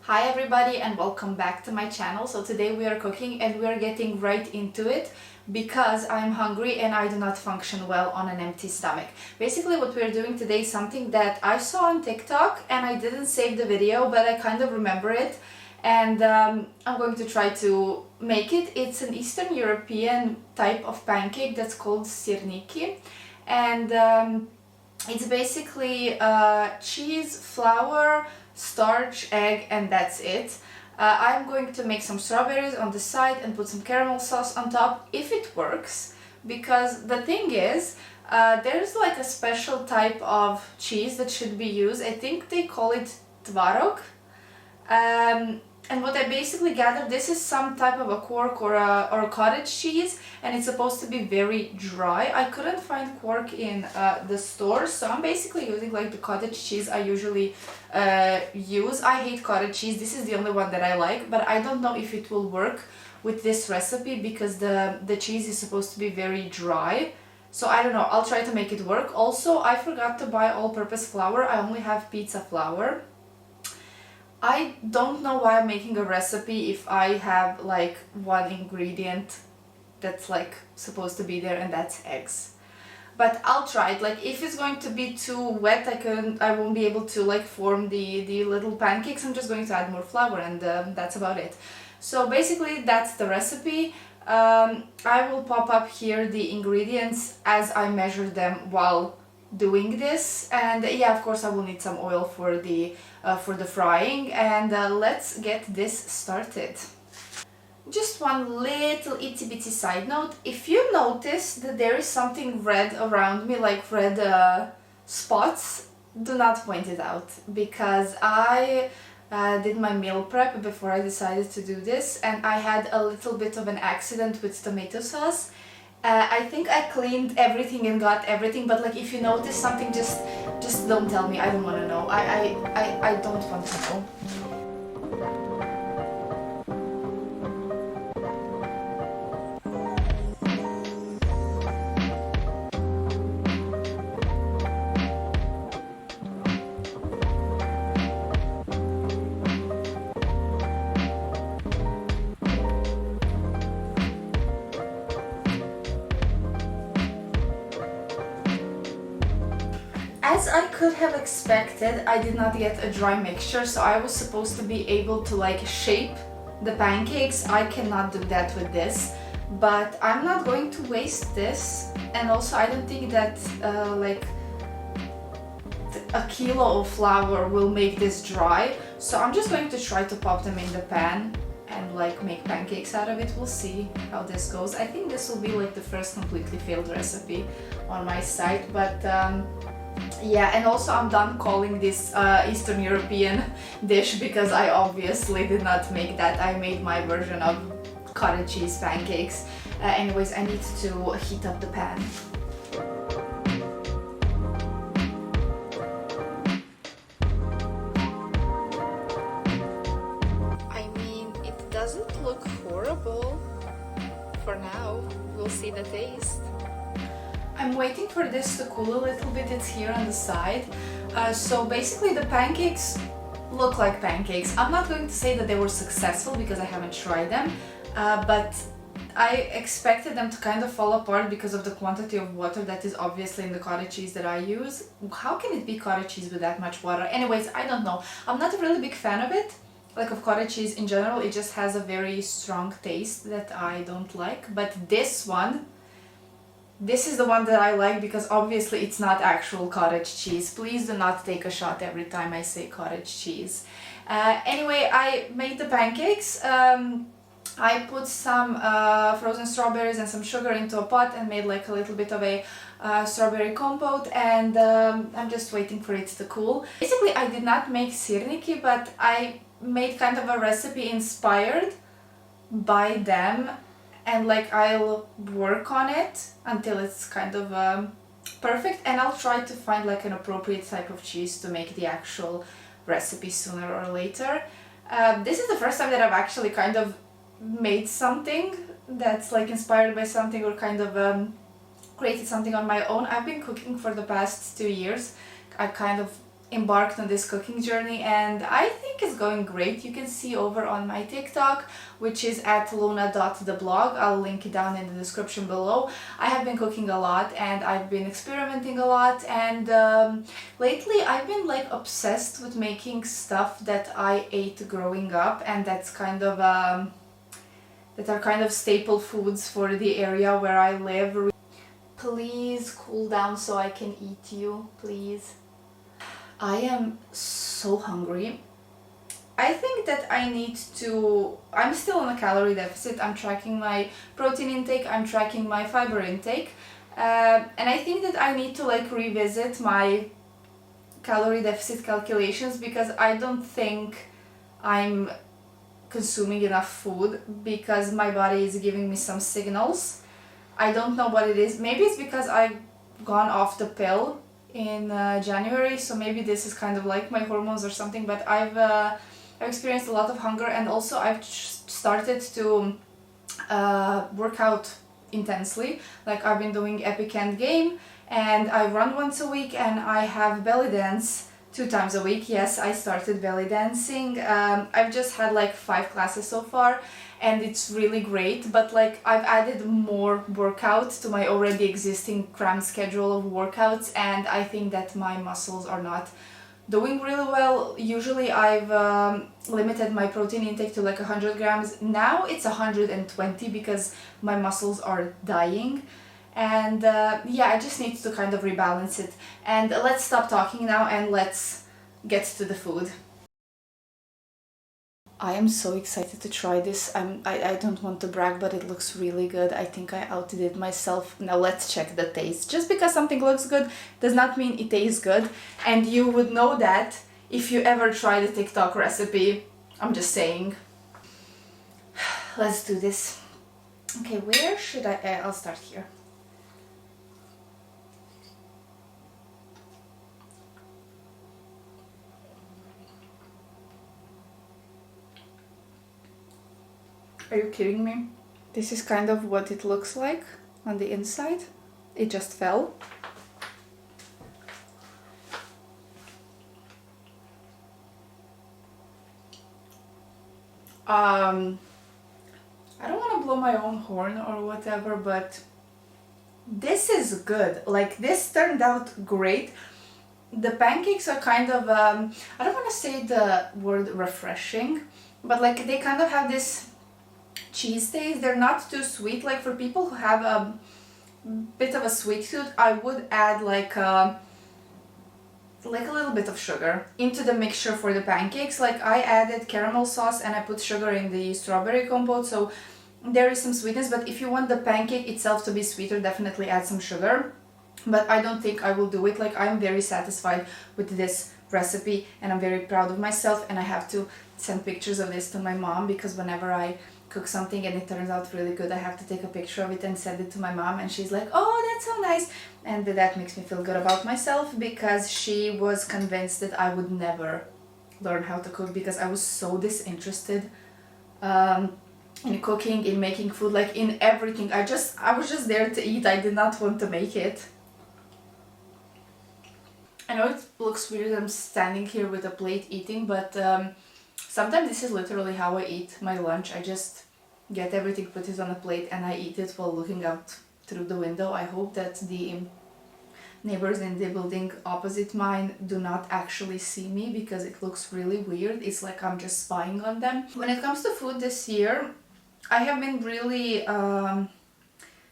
Hi everybody and welcome back to my channel. So today we are cooking and we are getting right into it because I'm hungry and I do not function well on an empty stomach. Basically what we're doing today is something that I saw on TikTok and I didn't save the video, but I kind of remember it, and I'm going to try to make it. It's an Eastern European type of pancake that's called syrniki, and it's basically cheese, flour, starch, egg, and that's it. I'm going to make some strawberries on the side and put some caramel sauce on top if it works, because the thing is there's like a special type of cheese that should be used. I think they call it tvarog. And what I basically gathered, this is some type of a quark or a cottage cheese, and it's supposed to be very dry. I couldn't find quark in the store, so I'm basically using like the cottage cheese I usually use. I hate cottage cheese. This is the only one that I like, but I don't know if it will work with this recipe because the cheese is supposed to be very dry. So I don't know, I'll try to make it work. Also, I forgot to buy all-purpose flour. I only have pizza flour. I don't know why I'm making a recipe if I have like one ingredient that's like supposed to be there, and that's eggs. But I'll try it. Like if it's going to be too wet, I won't be able to like form the little pancakes. I'm just going to add more flour, and that's about it. So basically that's the recipe. I will pop up here the ingredients as I measure them while doing this, and yeah, of course I will need some oil for the frying, and let's get this started. Just one little itsy bitsy side note: if you notice that there is something red around me, like red spots, do not point it out, because I did my meal prep before I decided to do this, and I had a little bit of an accident with tomato sauce. I think I cleaned everything and got everything, but like if you notice something, just don't tell me. I don't want to know. I don't want to know. As I could have expected, I did not get a dry mixture, so I was supposed to be able to like shape the pancakes. I cannot do that with this, but I'm not going to waste this, and also I don't think that like a kilo of flour will make this dry, so I'm just going to try to pop them in the pan and like make pancakes out of it. We'll see how this goes. I think this will be like the first completely failed recipe on my site, but yeah, and also I'm done calling this Eastern European dish because I obviously did not make that. I made my version of cottage cheese pancakes. Anyways, I need to heat up the pan. I mean, it doesn't look horrible for now. We'll see the taste. I'm waiting for this to cool a little bit. It's here on the side. So basically the pancakes look like pancakes. I'm not going to say that they were successful because I haven't tried them, but I expected them to kind of fall apart because of the quantity of water that is obviously in the cottage cheese that I use. How can it be cottage cheese with that much water? Anyways, I don't know. I'm not a really big fan of it, like of cottage cheese in general. It just has a very strong taste that I don't like, but this is the one that I like because obviously it's not actual cottage cheese. Please do not take a shot every time I say cottage cheese. Anyway, I made the pancakes. I put some frozen strawberries and some sugar into a pot and made like a little bit of a strawberry compote, and I'm just waiting for it to cool. Basically, I did not make syrniki, but I made kind of a recipe inspired by them, and like I'll work on it until it's kind of perfect, and I'll try to find like an appropriate type of cheese to make the actual recipe sooner or later. This is the first time that I've actually kind of made something that's like inspired by something, or kind of created something on my own. I've been cooking for the past 2 years. I kind of embarked on this cooking journey, and I think it's going great. You can see over on my TikTok, which is at luna.theblog. I'll link it down in the description below. I have been cooking a lot and I've been experimenting a lot, and lately I've been like obsessed with making stuff that I ate growing up, and that's kind of that are kind of staple foods for the area where I live. Please cool down so I can eat you, please. I am so hungry. I think that I'm still on a calorie deficit. I'm tracking my protein intake, I'm tracking my fiber intake, and I think that I need to like revisit my calorie deficit calculations, because I don't think I'm consuming enough food, because my body is giving me some signals. I don't know what it is. Maybe it's because I've gone off the pill in January, so maybe this is kind of like my hormones or something, but I've experienced a lot of hunger, and also I've started to work out intensely. Like I've been doing Epic End Game, and I run once a week, and I have belly dance 2 times a week. Yes, I started belly dancing. I've just had like 5 classes so far, and it's really great, but like I've added more workouts to my already existing crammed schedule of workouts, and I think that my muscles are not doing really well. Usually I've limited my protein intake to like 100 grams. Now it's 120 because my muscles are dying. And yeah, I just need to kind of rebalance it. And let's stop talking now and let's get to the food. I am so excited to try this. I don't want to brag, but it looks really good. I think I outdid myself. Now let's check the taste. Just because something looks good does not mean it tastes good. And you would know that if you ever try the TikTok recipe. I'm just saying. Let's do this. Okay, where should I'll start here. Are you kidding me? This is kind of what it looks like on the inside. It just fell. I don't want to blow my own horn or whatever, but this is good. Like, this turned out great. The pancakes are kind of, I don't want to say the word refreshing, but like they kind of have this cheese taste. They're not too sweet. Like for people who have a bit of a sweet tooth, I would add like a little bit of sugar into the mixture for the pancakes. Like I added caramel sauce and I put sugar in the strawberry compote, so there is some sweetness, but if you want the pancake itself to be sweeter, definitely add some sugar. But I don't think I will do it. Like I'm very satisfied with this recipe and I'm very proud of myself, and I have to send pictures of this to my mom, because whenever I cook something and it turns out really good, I have to take a picture of it and send it to my mom, and she's like, oh, that's so nice, and that makes me feel good about myself, because she was convinced that I would never learn how to cook, because I was so disinterested in cooking, in making food, like in everything. I was just there to eat. I did not want to make it. I know it looks weird I'm standing here with a plate eating, but sometimes this is literally how I eat my lunch. I just get everything, put it on a plate, and I eat it while looking out through the window. I hope that the neighbors in the building opposite mine do not actually see me, because it looks really weird. It's like I'm just spying on them. When it comes to food this year, I have been really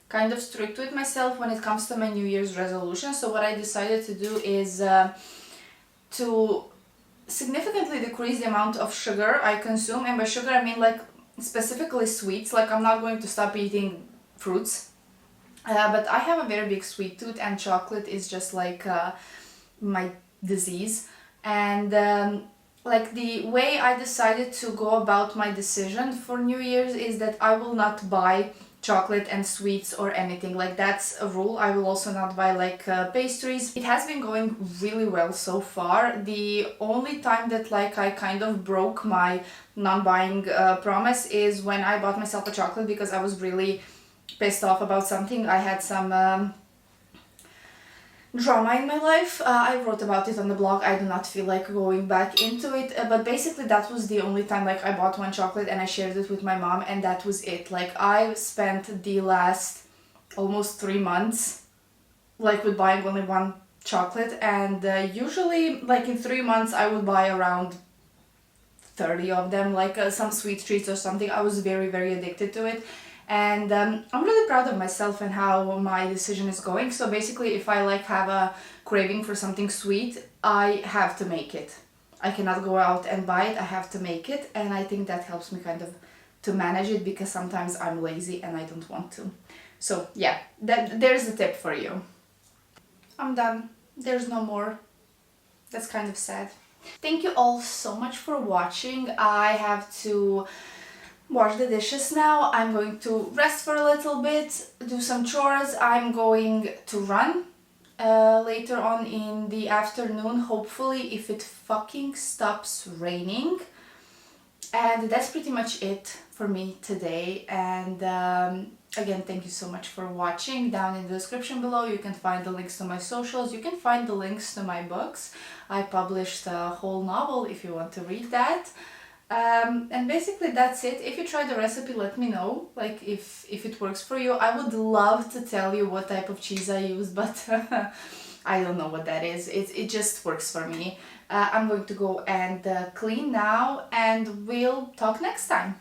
kind of strict with myself when it comes to my New Year's resolution. So what I decided to do is to significantly decrease the amount of sugar I consume, and by sugar I mean like specifically sweets. Like I'm not going to stop eating fruits, but I have a very big sweet tooth, and chocolate is just like my disease. And like the way I decided to go about my decision for New Year's is that I will not buy chocolate and sweets or anything. Like that's a rule. I will also not buy like pastries. It has been going really well so far. The only time that like I kind of broke my non-buying promise is when I bought myself a chocolate, because I was really pissed off about something. I had some drama in my life. I wrote about it on the blog. I do not feel like going back into it, but basically that was the only time like I bought one chocolate and I shared it with my mom, and that was it. Like I spent the last almost 3 months like with buying only one chocolate, and usually like in 3 months I would buy around 30 of them, like some sweet treats or something. I was very addicted to it, and I'm really proud of myself and how my decision is going. So basically if I like have a craving for something sweet, I have to make it. I cannot go out and buy it, I have to make it, and I think that helps me kind of to manage it, because sometimes I'm lazy and I don't want to. So yeah, there's the tip for you. I'm done. There's no more. That's kind of sad. Thank you all so much for watching. I have to wash the dishes now. I'm going to rest for a little bit, do some chores. I'm going to run later on in the afternoon, hopefully, if it fucking stops raining. And that's pretty much it for me today. And again, thank you so much for watching. Down in the description below you can find the links to my socials, you can find the links to my books. I published a whole novel if you want to read that. And basically that's it. If you try the recipe, let me know, like if it works for you. I would love to tell you what type of cheese I use, but I don't know what that is. It just works for me. I'm going to go and clean now, and we'll talk next time.